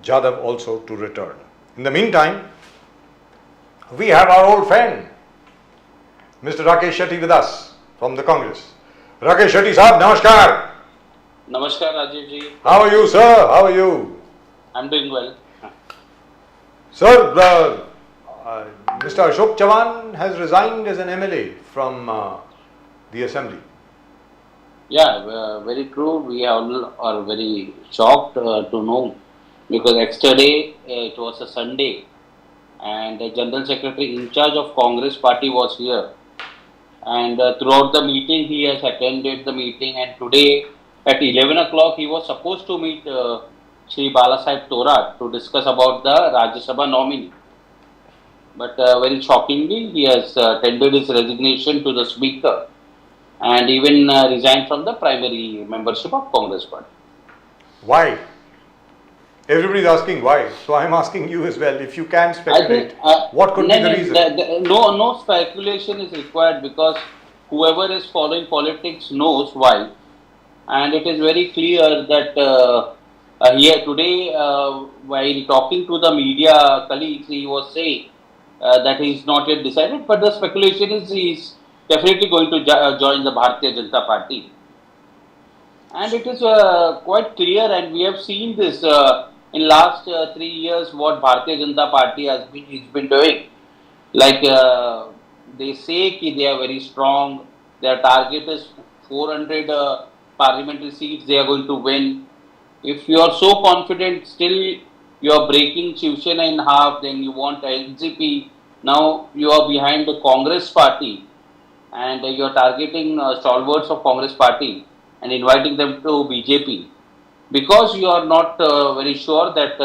Jadhav also to return. In the meantime, we have our old friend, Mr. Rakesh Shetty with us from the Congress. Rakesh Shetty Sahab, Namaskar. Namaskar, Rajiv ji. How are you, sir? How are you? I'm doing well. Sir, Mr. Ashok Chavan has resigned as an MLA from the Assembly. Yeah, very true. We all are very shocked to know because yesterday it was a Sunday and the General Secretary in charge of Congress party was here. And throughout the meeting he has attended the meeting, and today at 11 o'clock he was supposed to meet Shri Balasaheb Thorat to discuss about the Rajya Sabha nominee. But very shockingly he has tendered his resignation to the Speaker and even resigned from the primary membership of Congress party. Why? Everybody is asking why. So I am asking you as well. If you can speculate, what could be the reason? No speculation is required because whoever is following politics knows why. And it is very clear that here today, while talking to the media colleagues, he was saying that he is not yet decided. But the speculation is he is definitely going to join the Bharatiya Janata Party. And it is quite clear, and we have seen this in last 3 years what Bharatiya Janata Party has been doing. Like they say that they are very strong, their target is 400 parliamentary seats they are going to win. If you are so confident, still you are breaking Shiv Sena in half, then you want LGP, now you are behind the Congress party and you are targeting stalwarts of Congress party and inviting them to BJP because you are not very sure that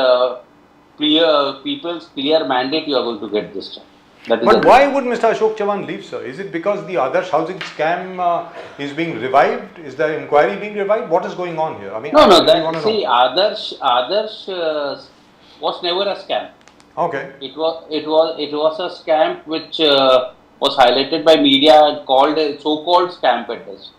people's clear mandate you are going to get this time. But why would Mr. Ashok Chavan leave, sir? Is it because the Adarsh housing scam is being revived? Is the inquiry being revived? What is going on here? I mean, Adarsh was never a scam. Okay. It was a scam which was highlighted by media and called a so-called scam peddlers.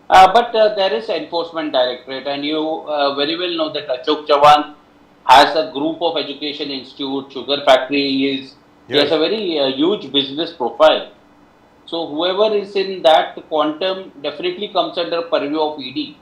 But there is enforcement directorate, and you very well know that Ashok Chavan has a group of education institute, sugar factory. He has a very huge business profile. So whoever is in that quantum definitely comes under purview of ED,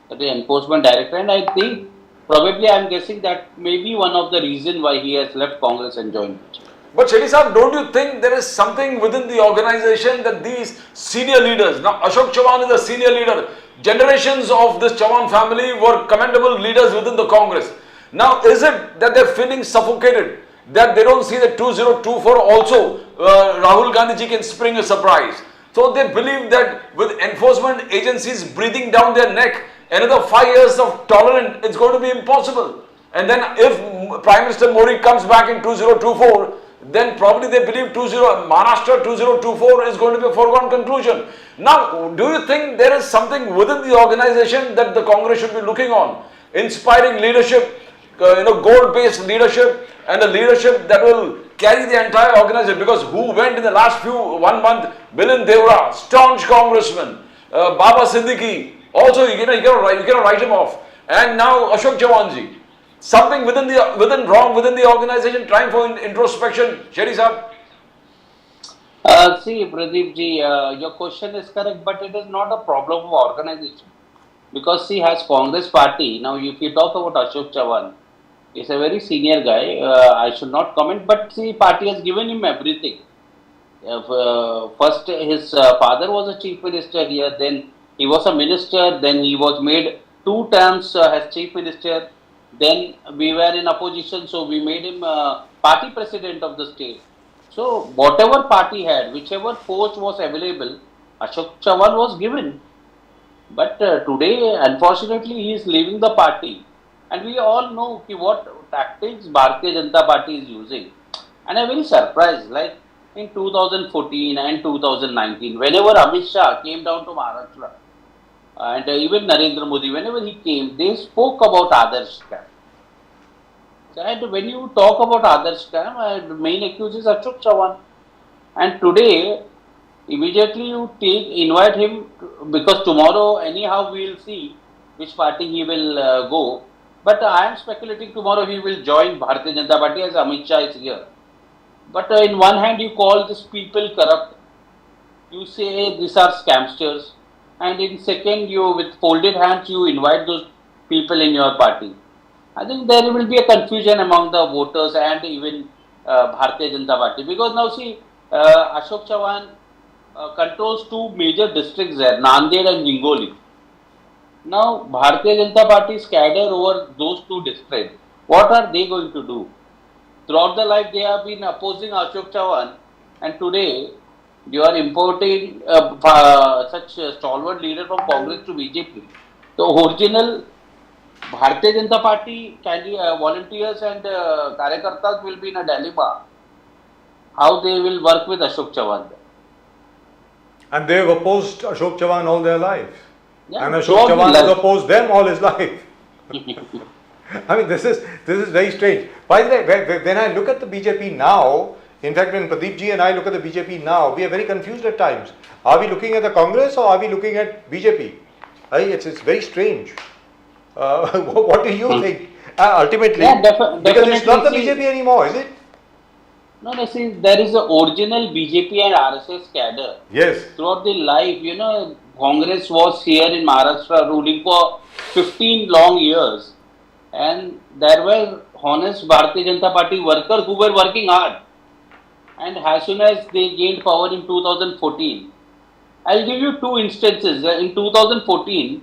that is enforcement directorate. And I think probably I am guessing that may be one of the reason why he has left Congress and joined BJP. But Shetty Sahab, don't you think there is something within the organization that these senior leaders, now Ashok Chavan is a senior leader, generations of this Chavan family were commendable leaders within the Congress. Now is it that they are feeling suffocated, that they don't see that 2024 also Rahul Gandhi ji can spring a surprise? So they believe that with enforcement agencies breathing down their neck, another 5 years of tolerance, it's going to be impossible. And then if Prime Minister Modi comes back in 2024, then probably they believe Maharashtra 2024 is going to be a foregone conclusion. Now, do you think there is something within the organization that the Congress should be looking on? Inspiring leadership, goal-based leadership, and a leadership that will carry the entire organization. Because who went in the last 1 month? MILIND DEORA, staunch congressman, Baba Siddique, also you cannot write him off. And now Ashok Chavan ji. Something wrong within the organization, trying for introspection. Shetty Sahab? See, Pradeep ji, your question is correct, but it is not a problem of organization. Because see, has Congress party, now if you talk about Ashok Chavan, he's a very senior guy, I should not comment, but see, party has given him everything. First, his father was a chief minister here, then he was a minister, then he was made 2 terms as chief minister. Then we were in opposition, so we made him party president of the state. So whatever party had, whichever post was available, Ashok Chavan was given. But today, unfortunately, he is leaving the party. And we all know what tactics Bharatiya Janata Party is using. And I am very surprised, like in 2014 and 2019, whenever Amit Shah came down to Maharashtra, and even Narendra Modi, whenever he came, they spoke about Adarsh scam. And when you talk about Adarsh scam, the main accused is Ashok Chavan. And today, immediately you invite him, because tomorrow anyhow we will see which party he will go. But I am speculating tomorrow he will join Bharatiya Janata Party as Amit Shah is here. But in one hand you call these people corrupt, you say these are scamsters, and in second you with folded hands you invite those people in your party. I think there will be a confusion among the voters and even Bharatiya Janata Party, because now see Ashok Chavan controls two major districts there, Nanded and Hingoli. Now Bharatiya Janata Party is scattered over those two districts. What are they going to do? Throughout the life they have been opposing Ashok Chavan, and today you are importing such a stalwart leader from Congress to BJP. The original Bharatiya Janata Party volunteers and Karyakartas will be in a dilemma. How they will work with Ashok Chavan. And they have opposed Ashok Chavan all their life. Yeah, And Ashok Chavan has opposed them all his life. I mean, this is very strange. By the way, when I look at the BJP now, in fact, when Pradeep ji and I look at the BJP now, we are very confused at times. Are we looking at the Congress or are we looking at BJP? It's very strange. What do you think? Ultimately, Yeah, because it's not the definitely, BJP anymore, is it? No, see, there is the original BJP and RSS cadre. Yes. Throughout the life, Congress was here in Maharashtra ruling for 15 long years. And there were honest Bharatiya Janata Party workers who were working hard. And as soon as they gained power in 2014, I'll give you two instances. In 2014,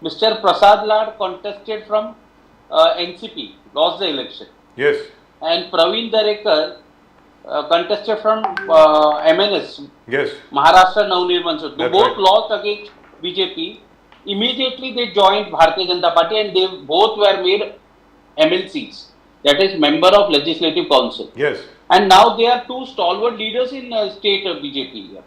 Mr. Prasad Lad contested from NCP, lost the election. Yes. And Praveen Darekar contested from MNS, Yes. Maharashtra Navnirman Sudh. That's Both right. lost against BJP. Immediately they joined Bharatiya Janata Party and they both were made MLCs, that is Member of Legislative Council. Yes. And now they are two stalwart leaders in state of BJP here.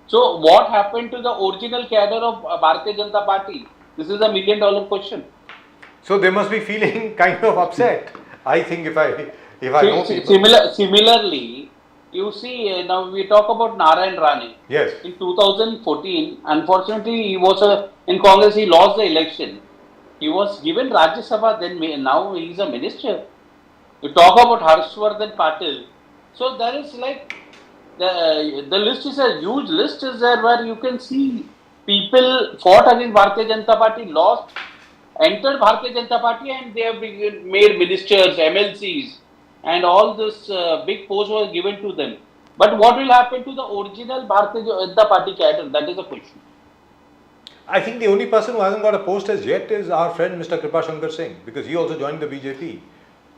So what happened to the original cadre of Bharatiya Janata Party? This is $1 million question. So they must be feeling kind of upset. I think if I know people. Similarly, you see, now we talk about Narayan Rane. Yes. In 2014, unfortunately, he was in Congress, he lost the election. He was given Rajya Sabha, then now he is a minister. You talk about Harshvardhan Patil. So there is like, the list is a huge list is there where you can see people fought against Bharatiya Janata Party, lost, entered Bharatiya Janata Party and they have been made ministers, MLCs. And all this big post was given to them. But what will happen to the original Bharatiya Janata Party cadre? That is the question. I think the only person who hasn't got a post as yet is our friend Mr. Kripashankar Singh, because he also joined the BJP.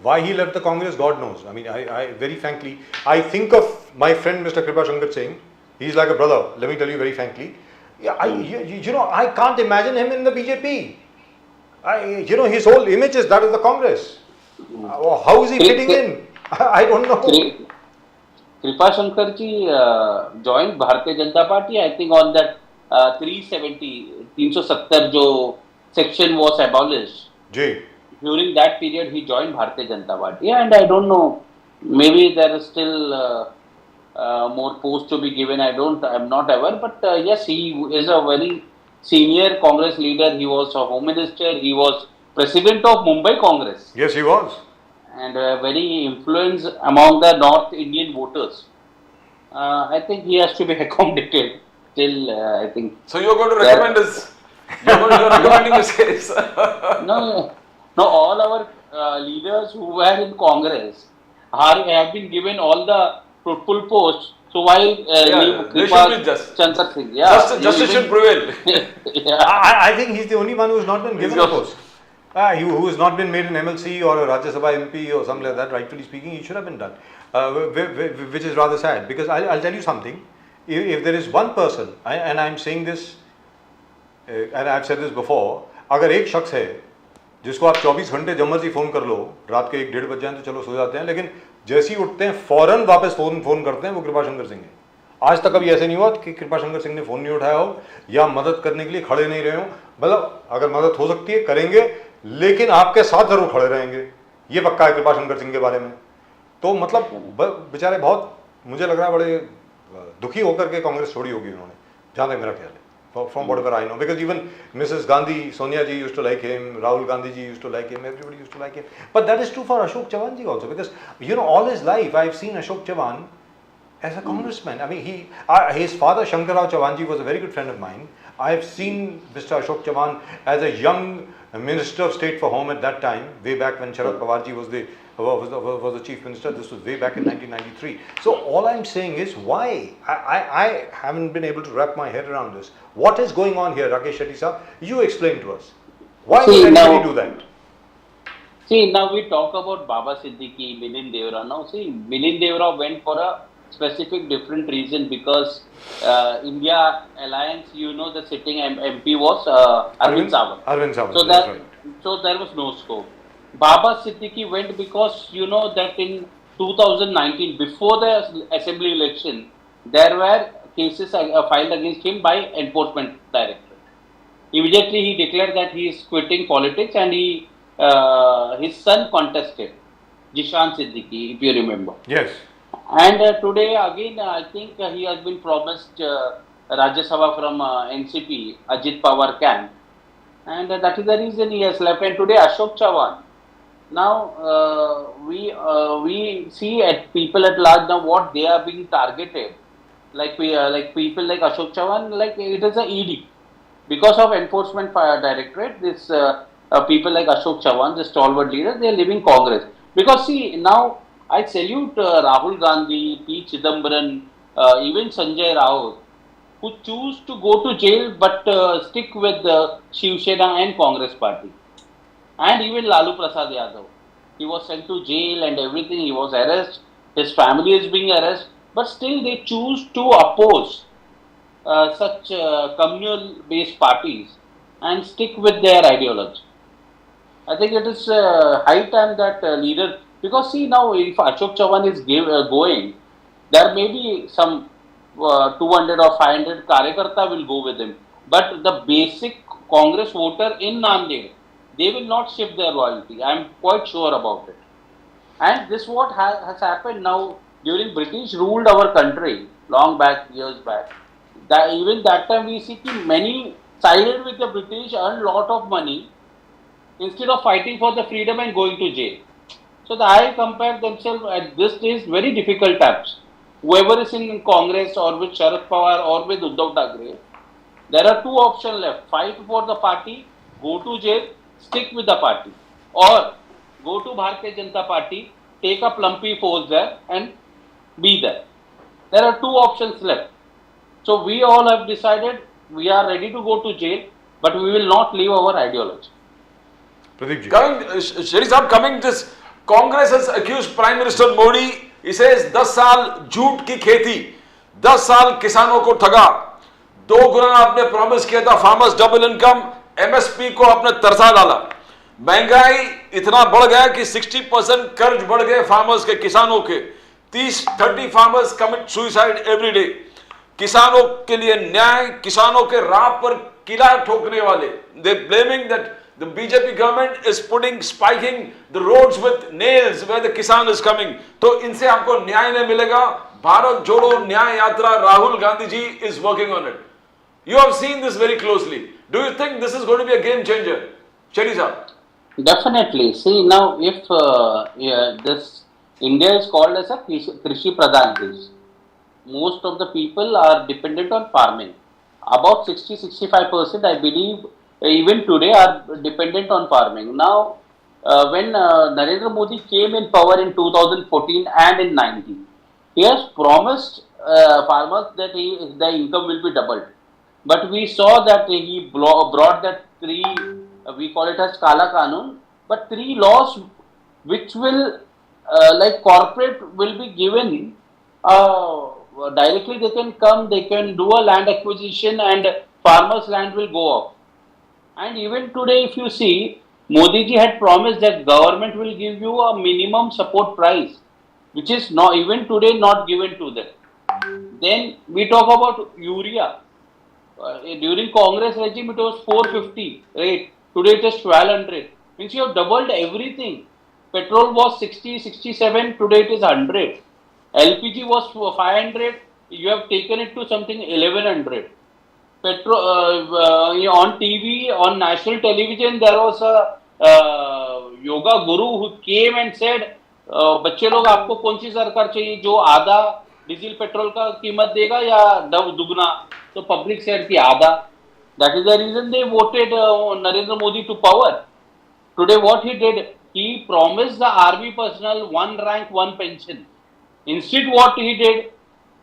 Why he left the Congress, God knows. I mean, I very frankly, I think of my friend Mr. Kripashankar Singh. He's like a brother, let me tell you very frankly. Yeah, I can't imagine him in the BJP. His whole image is that of the Congress. How is he fitting in? I don't know. Kripashankar ji joined Bharatiya Janata Party, I think on that 370 jo section was abolished. Jay. During that period, he joined Bharatiya Janata Party, and I don't know, maybe there is still more posts to be given. I'm not aware, but yes, he is a very senior Congress leader. He was a Home Minister. He was President of Mumbai Congress. Yes, he was. And very influenced among the North Indian voters. I think he has to be accommodated. Still, I think. So you're going to recommend this? You're recommending this case? No, all our leaders who were in Congress have been given all the fruitful posts. So why leave they should be just. Chankar Singh? Yeah, Justice should prevail. Yeah. I think he's the only one who has not been given a post. Who has not been made an MLC or a Rajya Sabha MP or something like that, rightfully speaking, he should have been done. Which is rather sad, because I'll tell you something. If there is one person, and I'm saying this, and I've said this before, अगर एक शख्स है जिसको आप 24 घंटे जब मर्जी phone कर लो, रात के 1-1:30 बज जाए तो चलो सो जाते हैं, लेकिन जैसे ही उठते हैं फ़ौरन वापस फ़ोन करते हैं, वो कृपाशंकर सिंह है. आज तक कभी ऐसे नहीं हुआ कि कृपाशंकर सिंह ने फ़ोन नहीं उठाया हो या मदद करने के लिए खड़े नहीं रहे हो. मतलब अगर मदद हो सकती है करेंगे, लेकिन आपके साथ जरूर खड़े रहेंगे. ये पक्का है कृपाशंकर सिंह के बारे में. तो मतलब बेचारे बहुत, मुझे लग रहा है बड़े दुखी होकर के कांग्रेस छोड़ी होगी उन्होंने, जहाँ तक मेरा ख्याल है. from whatever I know. Because even Mrs. Gandhi, Sonia ji used to like him, Rahul Gandhi ji used to like him, everybody used to like him. But that is true for Ashok Chavan ji also, because all his life I've seen Ashok Chavan as a congressman. I mean, his father Shankarrao Chavan ji was a very good friend of mine. I've seen Mr. Ashok Chavan as a young Minister of State for Home at that time, way back when Sharad Pawar ji was the Chief Minister. This was way back in 1993. So all I'm saying is, why? I haven't been able to wrap my head around this. What is going on here, Rakesh Shetty sir? You explain to us. Why would anybody do that? See, now we talk about Baba Siddique, MILIND DEORA. Now see, MILIND DEORA went for a specific different reason, because India Alliance, the sitting MP was Arvind Sawant. Arvind Sawant, so that's right. So there was no scope. Baba Siddique went because that in 2019, before the assembly election, there were cases filed against him by Enforcement Directorate. Immediately he declared that he is quitting politics, and his son contested, Jishan Siddique, if you remember. Yes. And today again, I think he has been promised Rajya Sabha from NCP, Ajit Pawar camp, and that is the reason he has left. And today Ashok Chavan. Now we see at people at large now what they are being targeted. Like people like Ashok Chavan, like it is a ED because of Enforcement Directorate. This people like Ashok Chavan, the stalwart leader, they are leaving Congress. Because see, now I salute Rahul Gandhi, P. Chidambaran, even Sanjay Raut, who choose to go to jail but stick with Shiv Sena and Congress party. And even Lalu Prasad Yadav. He was sent to jail and everything, he was arrested, his family is being arrested, but still they choose to oppose such communal based parties and stick with their ideology. I think it is high time that leader. Because see, now if Ashok Chavan is going, there may be some 200 or 500 Karyakarta will go with him. But the basic Congress voter in Nanded, they will not shift their loyalty. I am quite sure about it. And this what has happened now during British ruled our country, long back, years back. Even that time we see many sided with the British, earned lot of money instead of fighting for the freedom and going to jail. So the I compare themselves at this stage very difficult times. Whoever is in Congress or with Sharad Pawar or with Uddhav Thackeray, there are two options left: fight for the party, go to jail, stick with the party, or go to Bharatiya Janata Party, take up lumpy force there and be there. There are two options left. So we all have decided we are ready to go to jail, but we will not leave our ideology. Pradeep ji. Shetty sahab, coming this. Congress has accused Prime Minister Modi. He says 10 साल झूठ की खेती, 10 साल किसानों को ठगा, 2 गुना आपने promise किया था फार्मर्स डबल इनकम, एमएसपी को आपने तरसा डाला, महंगाई इतना बढ़ गया कि 60% कर्ज बढ़ गए फार्मर्स के, किसानों के, 30 farmers commit suicide every day. किसानों के लिए न्याय, किसानों के राह पर किला ठोकने वाले, they blaming that the BJP government is spiking the roads with nails where the kisan is coming. तो इनसे आपको न्याय नहीं मिलेगा. भारत जोड़ो न्याय यात्रा, Rahul Gandhi ji is working on it. You have seen this very closely. Do you think this is going to be a game changer, Shetty sahab? Definitely. See, now if this India is called as a Krishi Pradhan desh, most of the people are dependent on farming. About 60-65%, I believe, even today are dependent on farming. Now, when Narendra Modi came in power in 2014 and in 19, he has promised farmers that the income will be doubled. But we saw that he brought that we call it as Kala Kanun, but 3 laws which will, like corporate will be given, directly they can come, they can do a land acquisition and farmers' land will go off. And even today, if you see, Modi ji had promised that government will give you a minimum support price, which is not even today not given to them. Then we talk about urea. During Congress regime, it was 450 rate. Today it is 1200. Means you have doubled everything. Petrol was 60, 67. Today it is 100. LPG was 500. You have taken it to something 1100. on TV, on national television, there was a yoga guru who came and said, बच्चे लोग आपको कौन सी सरकार चाहिए जो आधा diesel petrol का कीमत देगा या दुगना? तो पब्लिक सेड कि आधा. That is the reason they voted Narendra Modi to power. Today what he did, he promised the army personnel one rank, one pension. Instead what he did,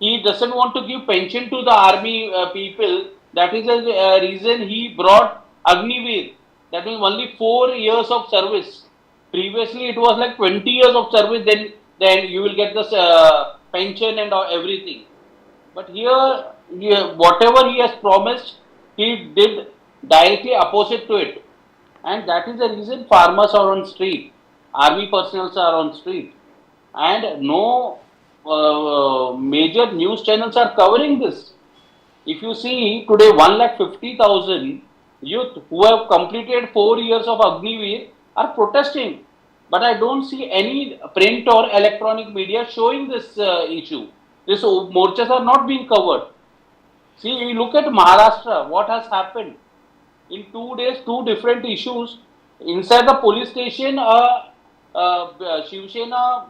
he doesn't want to give pension to the army people. That is the reason he brought Agniveer. That means only 4 years of service. Previously it was like 20 years of service, then you will get this pension and everything. But here, whatever he has promised, he did directly opposite to it. And that is the reason farmers are on street, army personnel are on street. And no major news channels are covering this. If you see today 1,50,000 youth who have completed 4 years of Agniveer are protesting. But I don't see any print or electronic media showing this issue. These morchas are not being covered. See, you look at Maharashtra, what has happened? In 2 days, 2 different issues. Inside the police station, Shiv Sena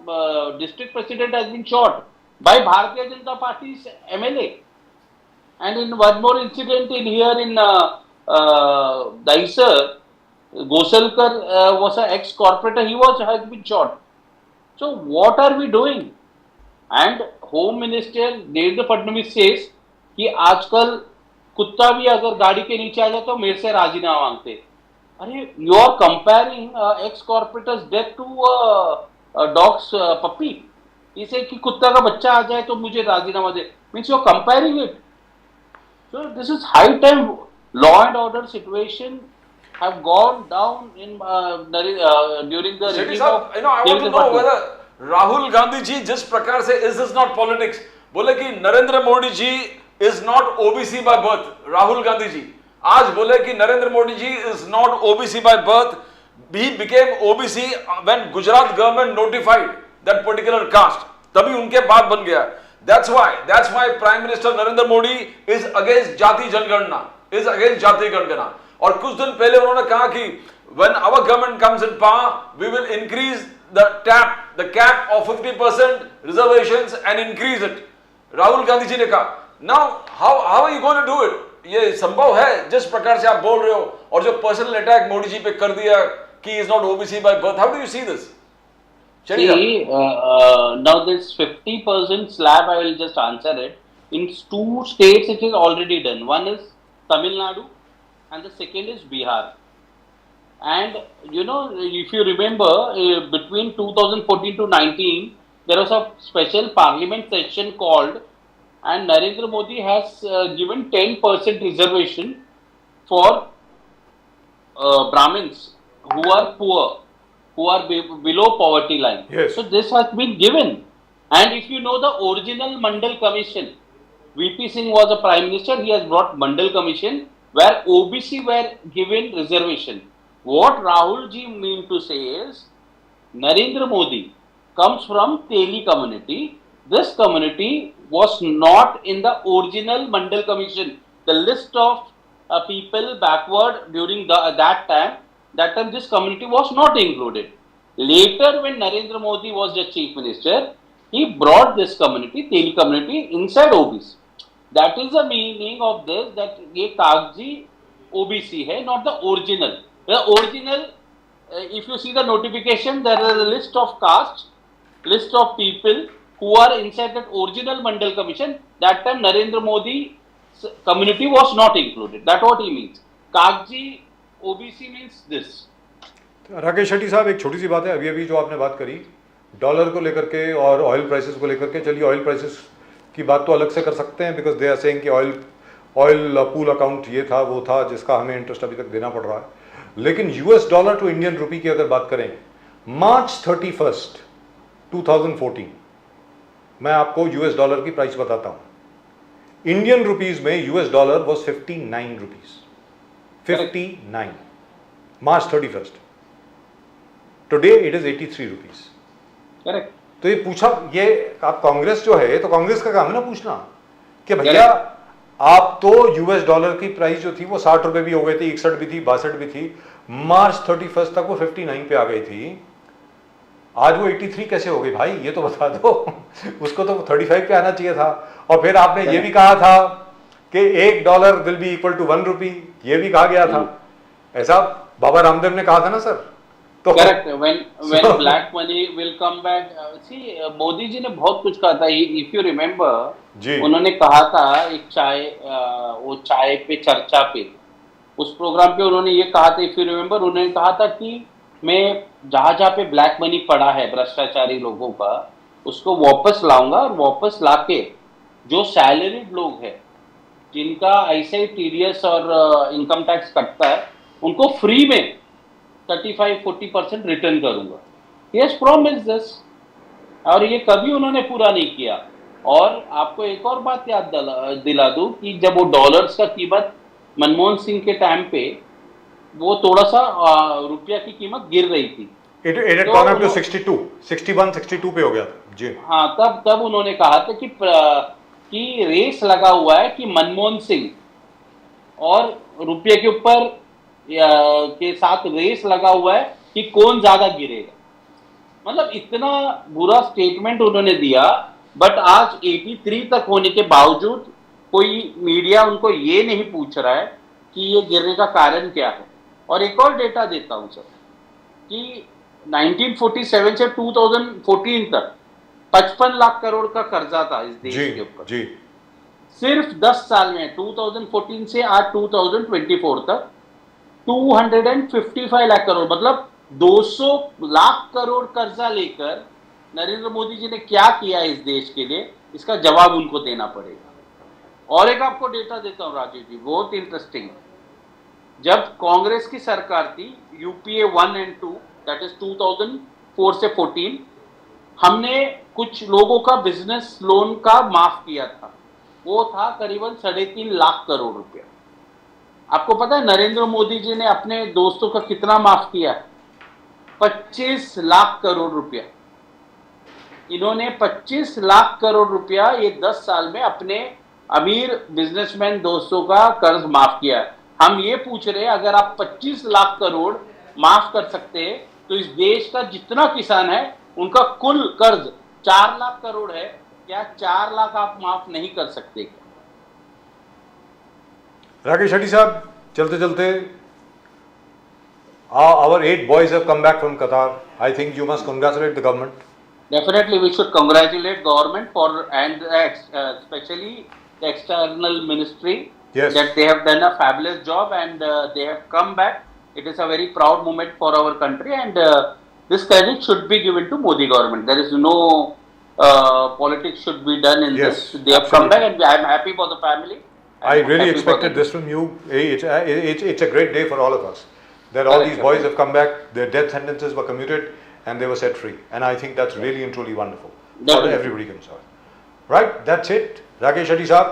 district president has been shot by Bharatiya Janata Party's MLA. And in one more incident here in Daisar, Gosalkar was an ex-corporator, he has been shot. So what are we doing? And Home Minister Devendra Fadnavis says कि आजकल कुत्ता भी अगर गाड़ी के नीचे आ जाए तो मेरे से राजीनामा मांगते. अरे you are comparing ex corporators death to dogs puppy. इसे कि कुत्ता का बच्चा आ जाए तो मुझे राजीनामा दे, means you are comparing it. So this is high time law and order situation have gone down in during the regime of, I want to know whether Rahul Gandhi ji जिस प्रकार से is this not politics बोले कि Narendra Modi ji is not OBC by birth. Rahul Gandhi ji आज बोले कि Narendra Modi ji is not OBC by birth. He became OBC when Gujarat government notified that particular caste. तभी उनके बाद बन गया. That's why Prime Minister Narendra Modi is against जाति जनगणना, is against जाति जनगणना. और कुछ दिन पहले उन्होंने कहा कि when our government comes in power, we will increase the cap of 50% reservations and increase it. Rahul Gandhi ji ने कहा. Now how are you going to do it? ये संभव है जिस प्रकार से आप बोल रहे हो, और जो पर्सनल अटैक मोदी जी पे कर दिया कि is not OBC by birth. How do you see this? See, now this 50% slab, I will just answer it. In 2 states it is already done. One is Tamil Nadu and the second is Bihar. And you know, if you remember, between 2014 to 19, there was a special parliament session called, and Narendra Modi has given 10% reservation for Brahmins who are poor, who are below poverty line. Yes. So this has been given. And if you know the original Mandal Commission, VP Singh was a Prime Minister, he has brought Mandal Commission where OBC were given reservation. What Rahul ji mean to say is, Narendra Modi comes from Teli community. This community was not in the original Mandal Commission. The list of people backward during that time this community was not included. Later when Narendra Modi was the Chief Minister, he brought this community, Teli community, inside OBC. That is the meaning of this, that ये कागजी OBC है, not the original. The original, if you see the notification, there is a list of castes, list of people who are inside that original Mandal Commission. That time Narendra Modi community was not included. That's what he means. कागजी OBC means this. Rakesh Shetty साहब, एक छोटी सी बात है, अभी अभी जो आपने बात करी डॉलर को लेकर के और ऑयल प्राइसेस को लेकर के. चलिए ऑयल प्राइसेस की बात तो अलग से कर सकते हैं, बिकॉज दे आर सेइंग कि ऑयल पूल अकाउंट ये था वो था जिसका हमें इंटरेस्ट अभी तक देना पड़ रहा है. लेकिन US dollar to Indian rupee की अगर बात करें, मार्च 31, 2014 मैं आपको यूएस डॉलर की प्राइस बताता हूं. इंडियन रुपीज में US dollar was 59 rupees. 59 March 31. Today it is 83 rupees. Correct. तो ये पूछा, ये आप कांग्रेस जो है, तो कांग्रेस का काम है ना पूछना कि भैया आप तो यूएस डॉलर की प्राइस जो थी वो 60 रुपए भी हो गई थी, 61 भी थी, 62 भी थी, मार्च 31 तक वो 59 पे आ गई थी। आज वो 83 कैसे हो गई भाई, ये तो बता दो। उसको तो 35 पे आना चाहिए था। और फिर आपने ये भी कहा था कि $1 विल बी इक्वल टू 1 रुपी, ये भी कहा गया था। ऐसा बाबा रामदेव ने कहा था ना सर। तो correct, when black money will come back, see, Modi ji ने बहुत कुछ कहा था। इफ यू रिमेम्बर, जी उन्होंने कहा था एक वो चाय पे चर्चा पे, उस प्रोग्राम पे उन्होंने ये कहा था, इफ यू रिमेम्बर, उन्होंने कहा था कि मैं जहां जहां पे ब्लैक मनी पड़ा है भ्रष्टाचारी लोगों का, उसको वापस लाऊंगा, और वापस लाके जो सैलरीड लोग हैं जिनका ऐसे ही टीडीएस और इनकम टैक्स कटता है, उनको फ्री में 35-40% रिटर्न करूंगा। यस, प्रॉमिस दिस, और ये कभी उन्होंने पूरा नहीं किया। और आपको एक और बात याद दिला दूं कि जब वो डॉलर्स का कीमत मनमोहन सिंह के टाइम पे वो थोड़ा सा रुपया की कीमत गिर रही थी, it had gone up to 62, 61, 62 पे हो गया था जी। हाँ, तब उन्होंने कहा था कि रेस लगा हुआ है कि मनमोहन सिंह और रुपये के ऊपर के साथ रेस लगा हुआ है कि कौन ज्यादा गिरेगा। मतलब इतना बुरा स्टेटमेंट उन्होंने दिया। बट आज 83 तक होने के बावजूद कोई मीडिया उनको ये नहीं पूछ रहा है कि ये गिरने का कारण क्या है। और एक और डेटा देता हूं सर कि 1947 से 2014 तक 55 लाख करोड़ का कर्जा था इस देश के ऊपर। जी सिर्फ 10 साल में 2014 से आज 2024 तक 255 लाख करोड़, मतलब 200 लाख करोड़ कर्जा लेकर नरेंद्र मोदी जी ने क्या किया इस देश के लिए, इसका जवाब उनको देना पड़ेगा। और एक आपको डेटा देता हूं राजीव जी, बहुत इंटरेस्टिंग। जब कांग्रेस की सरकार थी, यूपीए 1 और 2, दैट इज 2004 से 14, हमने कुछ लोगों का बिजनेस लोन का माफ किया था। वो था करीबन 3.5 लाख करोड़ रुपया। आपको पता है नरेंद्र मोदी जी ने अपने दोस्तों का कितना माफ किया? 25 लाख करोड़ रुपया। इन्होंने 25 लाख करोड़ रुपया ये 10 साल में अपने अमीर बिजनेसमैन दोस्तों का कर्ज माफ किया। हम ये पूछ रहे हैं, अगर आप 25 लाख करोड़ माफ कर सकते हैं तो इस देश का जितना किसान है उनका कुल कर्ज 4 लाख करोड़ है, क्या 4 लाख आप माफ नहीं कर सकते क्या? राकेश शेट्टी साहब, चलते चलते our 8 boys have come back from Qatar. I think you must congratulate the government. Definitely, we should congratulate government and especially the external ministry. Yes. That they have done a fabulous job and they have come back. It is a very proud moment for our country, and this credit should be given to Modi government. There is no politics should be done in Yes, this. They have come back, and I am happy for the family. I really expected this from you. It's a great day for all of us. That all these boys have come back, their death sentences were commuted, and they were set free. And I think that's really and truly wonderful for everybody concerned. Right, that's it. Rakesh Shetty Saab.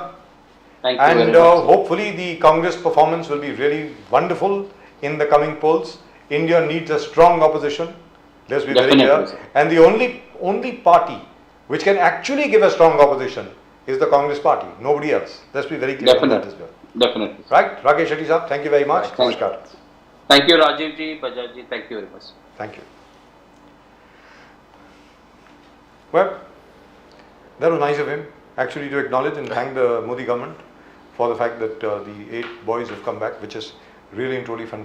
Thank you very much. Hopefully the Congress performance will be really wonderful in the coming polls. India needs a strong opposition. Let's be very clear. And the only party which can actually give a strong opposition is the Congress party. Nobody else. Let's be very clear on that as well. Definitely. Right, Rakesh Shetty Saab. Thank you very much. Namaskar. Thank you, Rajiv ji, Bajaj ji. Thank you very much. Thank you. Well, that was nice of him actually to acknowledge and thank the Modi government for the fact that the 8 boys have come back, which is really and truly fantastic.